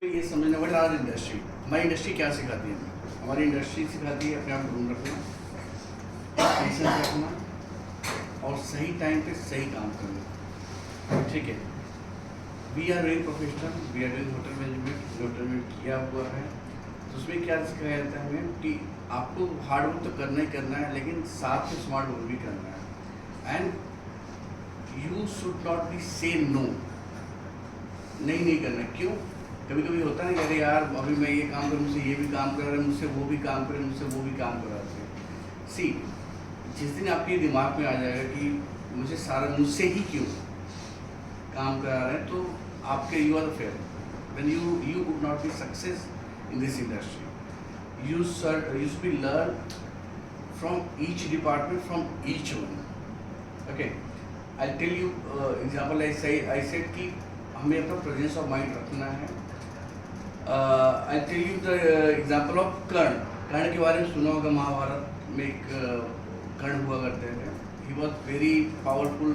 ये समझना what our industry, हमारी इंडस्ट्री क्या सिखाती है? हमारी इंडस्ट्री सिखाती है अपने आप को ढूंढ रखना, पेशेंस रखना और सही टाइम पे सही काम करना। ठीक है, we are very professional, we are doing hotel management, hotel में किया हुआ है। तो उसमें क्या सिखाया जाता है हमें कि आपको हार्ड वर्क तो करना ही करना है, लेकिन साथ में स्मार्ट वर्क भी करना है। And you should not be से नो, नहीं करना। क्यों? कभी कभी होता है ना, अरे यार अभी मैं ये काम करूँ, मुझसे ये भी काम कर रहा है, मुझसे वो भी काम करे, मुझसे वो भी काम कराते हैं। सी, जिस दिन आपके दिमाग में आ जाएगा कि मुझे सारा मुझसे ही क्यों काम करा रहे हैं, तो आपके you are fair, then you would not be success in this industry. You should be learn from each department, from each one. Okay, I tell you example, I said कि हमें अपना प्रेजेंस ऑफ माइंड रखना है। I tell you the example of Karna. Karna के बारे में सुना होगा, महाभारत में एक कर्ण हुआ करते थे। He was very powerful,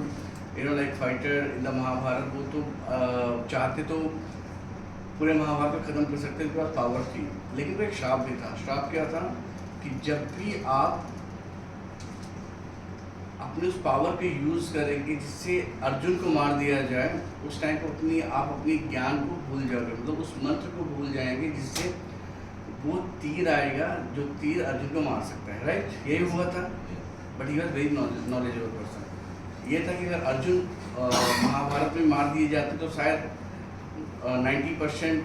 like fighter in the Mahabharata. वो तो चाहते तो पूरे महाभारत को खत्म कर सकते, उनके पास पावर थी, लेकिन वो एक श्राप भी था। श्राप क्या था कि जब भी आप अपने उस पावर को यूज़ करेंगे जिससे अर्जुन को मार दिया जाए, उस टाइम को आप अपनी ज्ञान को भूल जाओगे, मतलब उस मंत्र को भूल जाएंगे जिससे वो तीर आएगा जो तीर अर्जुन को मार सकता है। राइट, यही हुआ था। But he was very knowledgeable person. ये था कि अगर अर्जुन महाभारत में मार दिए जाते तो शायद 90%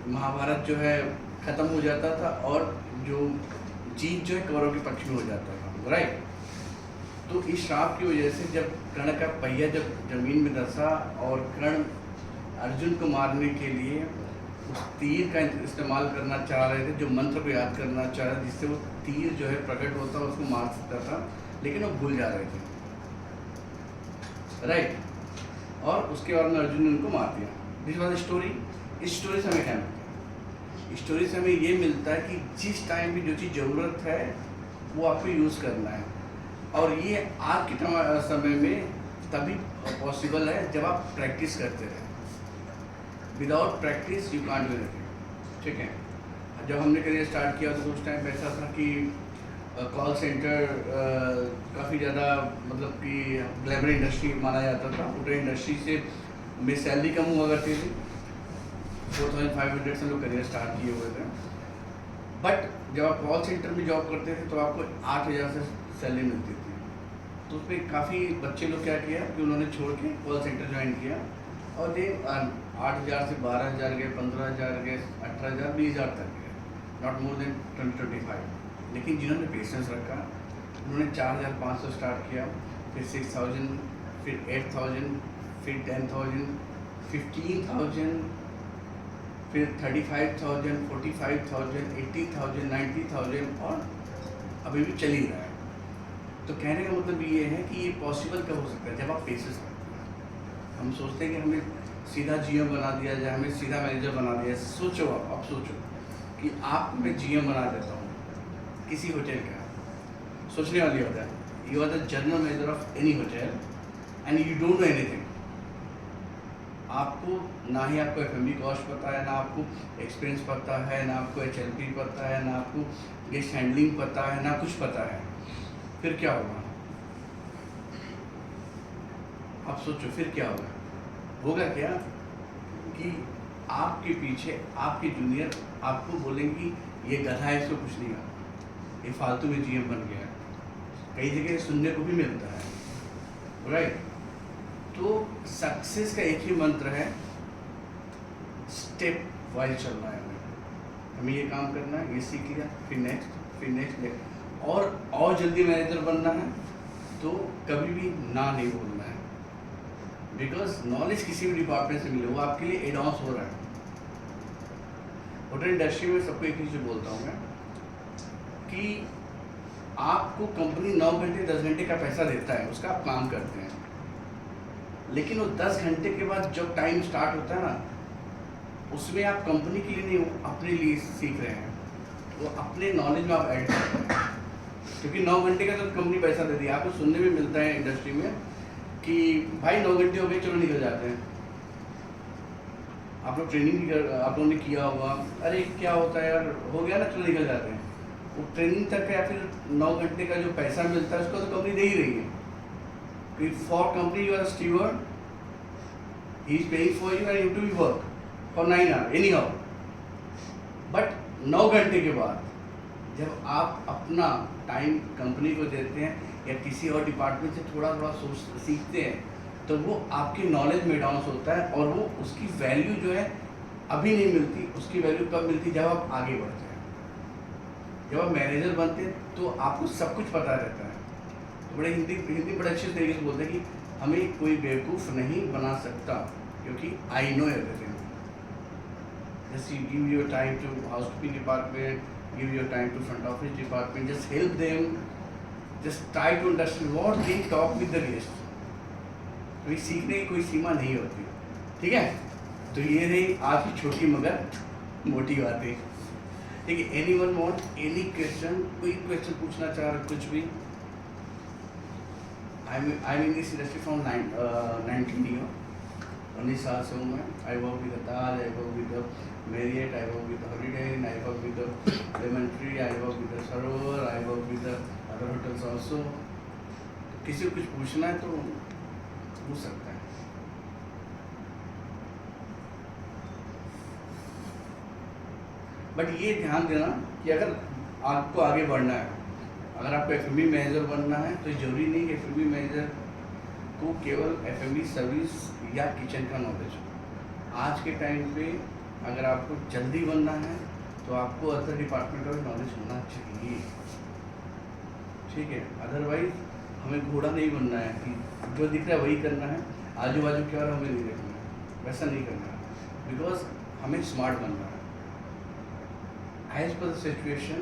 महाभारत जो है ख़त्म हो जाता था और जो जीत जो है कौरव के पक्ष में हो जाता था। राइट, तो इस श्राप की वजह से जब कर्ण का पहिया जब जमीन में धंसा और कर्ण अर्जुन को मारने के लिए उस तीर का इस्तेमाल करना चाह रहे थे, जो मंत्र को याद करना चाह रहे थे जिससे वो तीर जो है प्रकट होता उसको मार सकता था, लेकिन वो भूल जा रहे थे। राइट, और उसके बाद में अर्जुन ने उनको मार दिया। This was story. इस स्टोरी से हमें क्या मिलता है? स्टोरी से हमें ये मिलता है कि जिस टाइम भी जो चीज़ ज़रूरत है वो आपको यूज़ करना है, और ये आज के समय में तभी पॉसिबल है जब आप प्रैक्टिस करते रहें। Without practice you can't do anything. ठीक है, जब हमने करियर स्टार्ट किया तो उस टाइम ऐसा था कि कॉल सेंटर काफ़ी ज़्यादा, मतलब कि ग्लैमर इंडस्ट्री माना जाता था। होटल इंडस्ट्री से मेरी सैलरी कम हुआ करती थी, 4500 से लोग करियर स्टार्ट किए हुए थे। बट जब आप कॉल सेंटर में जॉब करते थे तो आपको 8000 से सैलरी मिलती थी। तो उसमें काफ़ी बच्चे लोग क्या किया कि उन्होंने छोड़ के कॉल सेंटर ज्वाइन किया और ये 8000 से 12000 गए, 15000 गए, 18000, 20000 तक गए, नॉट मोर देन 20-25। लेकिन जिन्होंने पेशेंस रखा, उन्होंने 4500 स्टार्ट किया, फिर 6000, फिर 8000, फिर 10000, 15000, फिर 35,000, 45,000, 80,000, 90,000 और अभी भी चल ही रहा है। तो कहने का मतलब ये है कि ये पॉसिबल कब हो सकता है? जब आप पेशेंस रखते हैं। हम सोचते हैं कि हमें सीधा जीएम बना दिया जाए, हमें सीधा मैनेजर बना दिया जाए। सोचो, आप सोचो कि आप मैं जीएम बना देता हूँ किसी होटल का, सोचने वाली होता है। You are the general manager of any hotel and you don't know anything. आपको ना ही आपको एफएमबी कॉस्ट पता है, ना आपको एक्सपेंस पता है, ना आपको एचएलपी पता है, ना आपको गेस्ट हैंडलिंग पता है, ना कुछ पता है। फिर क्या होगा? आप सोचो, फिर क्या होगा? होगा क्या कि आपके पीछे आपके जूनियर आपको बोलेंगे कि ये गधा है, इसको कुछ नहीं आता, ये फालतू में जीएम बन गया है। कई जगह सुनने को भी मिलता है। राइट, तो सक्सेस का एक ही मंत्र है, स्टेप वाइज चलना है। हमें ये काम करना है, ये सीख लिया, फिर नेक्स्ट, फिर नेक्स्ट, और जल्दी मैनेजर बनना है तो कभी भी ना नहीं बोलना है। बिकॉज नॉलेज किसी भी डिपार्टमेंट से मिले, वो आपके लिए एडवांस हो रहा है। होटल इंडस्ट्री में सबको एक चीज़ बोलता हूँ मैं कि आपको कंपनी 9 घंटे 10 घंटे का पैसा देता है, उसका आप काम करते हैं, लेकिन वो 10 घंटे के बाद जब टाइम स्टार्ट होता है ना, उसमें आप कंपनी के लिए नहीं, अपने लिए सीख रहे हैं। वो अपने नॉलेज में आप ऐड करते हैं, क्योंकि 9 घंटे का तो कंपनी पैसा दे दिया। आपको सुनने में मिलता है इंडस्ट्री में कि भाई 9 घंटे हो गए, चलो निकल जाते हैं। आप लोग ट्रेनिंग आप लोगों ने किया होगा, अरे क्या होता है यार, हो गया ना, चलो निकल जाते हैं। वो ट्रेनिंग तक या फिर 9 घंटे का जो पैसा मिलता है उसको तो कंपनी दे ही रही है। For company you are steward, he is paying for you and you to be work for 9 hour anyhow. But 9 घंटे के बाद जब आप अपना टाइम कंपनी को देते हैं या किसी और डिपार्टमेंट से थोड़ा थोड़ा सोच सीखते हैं, तो वो आपकी नॉलेज में एडवांस होता है और वो उसकी वैल्यू जो है अभी नहीं मिलती, उसकी वैल्यू कब मिलती जब आप आगे बढ़ते हैं। जब आप मैनेजर बनते हैं तो आपको सब कुछ पता रहता है। तो बड़े हिंदी बड़े अच्छे तरीके से बोलते हैं कि हमें कोई बेवकूफ़ नहीं बना सकता, क्योंकि I know everything. Just you give your time to housekeeping department, give your time to front office department, just help them, just try to understand what they talk with the guest। कोई सीखने की कोई सीमा नहीं होती, ठीक है। तो ये रही आज की छोटी मगर मोटी बातें, ठीक है। एनीवन वांट एनी क्वेश्चन, कोई क्वेश्चन पूछना चाह रहा कुछ भी? I am in this industry from 19 year, 19 साल से हूँ मैं। I work with Taj, I work with Marriott, I work with Holiday Inn, I work with the Lemon Tree, I work with the Sarovar, I work with the other hotels also। किसी को कुछ पूछना है तो पूछ सकता है। But ये ध्यान देना कि अगर आपको आगे बढ़ना है, अगर आपको F&B मैनेजर बनना है, तो जरूरी नहीं कि F&B मैनेजर को केवल F&B सर्विस या किचन का नॉलेज हो। आज के टाइम पे अगर आपको जल्दी बनना है तो आपको अदर डिपार्टमेंट का नॉलेज होना चाहिए, ठीक है। अदरवाइज हमें घोड़ा नहीं बनना है कि जो दिख रहा है वही करना है, आजू बाजू क्या और हमें नहीं देखना है, वैसा नहीं करना है। बिकॉज हमें स्मार्ट बनना है। एज पर द सिचुएशन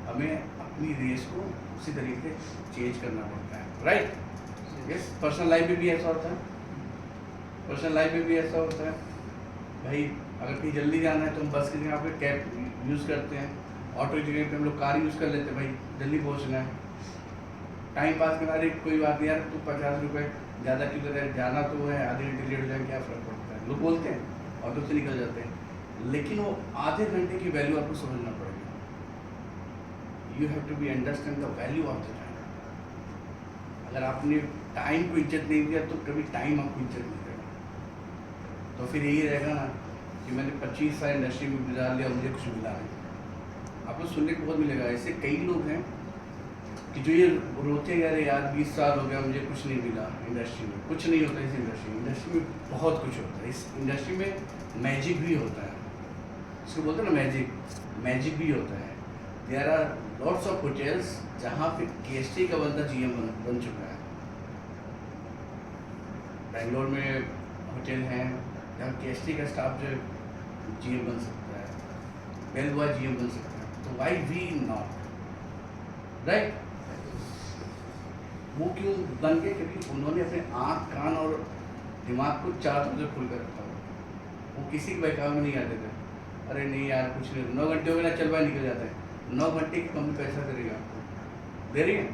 हमें अपनी रेस को उसी तरीके से चेंज करना पड़ता है, राइट। यस, पर्सनल लाइफ में भी ऐसा होता है, पर्सनल लाइफ में भी ऐसा होता है। भाई अगर कहीं जल्दी जाना है तो हम बस की जगह पे कैब यूज़ करते हैं, ऑटो की जगह पे हम लोग कार यूज़ कर लेते हैं, भाई जल्दी पहुंचना है। टाइम पास करना, अरे कोई बात नहीं यार, तू 50 रुपये ज़्यादा क्यों कर, जाना तो है, आधे घंटे लेट हो जाए, क्या फ़र्क पड़ता है। लोग बोलते हैं, ऑटो से निकल जाते हैं, लेकिन वो आधे घंटे की वैल्यू आपको समझना पड़ेगा। You have to be understand the value of the time. अगर आपने टाइम को इज्जत नहीं दिया तो कभी टाइम आपको इज्जत नहीं देगा। तो फिर यही रहेगा ना कि मैंने 25 साल इंडस्ट्री में गुजार लिया, मुझे कुछ मिला नहीं। आप लोग सुनने को बहुत मिलेगा, ऐसे कई लोग हैं कि जो ये रोते यार 20 साल हो गया मुझे कुछ नहीं मिला इंडस्ट्री में। कुछ नहीं होता इस इंडस्ट्री में बहुत कुछ होता है। इस इंडस्ट्री में मैजिक भी होता है, इसको बोलते हैं ना मैजिक भी होता है। There are lots of hotels जहाँ पे KST का बंदा GM बन चुका है। बेंगलोर में होटल हैं जहाँ KST का स्टाफ जो GM बन सकता है, बेल बॉय GM बन सकता है। तो वाई वी नॉट, राइट। वो क्यों बन गए? क्योंकि उन्होंने अपने आँख कान और दिमाग को चारों तरफ से खुल कर रखा हो। वो किसी के बहकावे में नहीं आते थे, अरे नहीं यार कुछ नहीं, 9 घंटे हो गए ना, चल भाई निकल जाता है। 9 घंटे की कंपनी पैसा देगा आपको, दे रही है।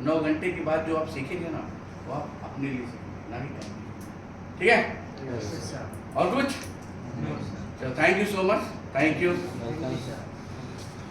9 घंटे के बाद जो आप सीखेंगे ना, वो आप अपने लिए सीखेंगे, ना कि कंपनी। ठीक है, और कुछ? चलो, thank you so much, thank you.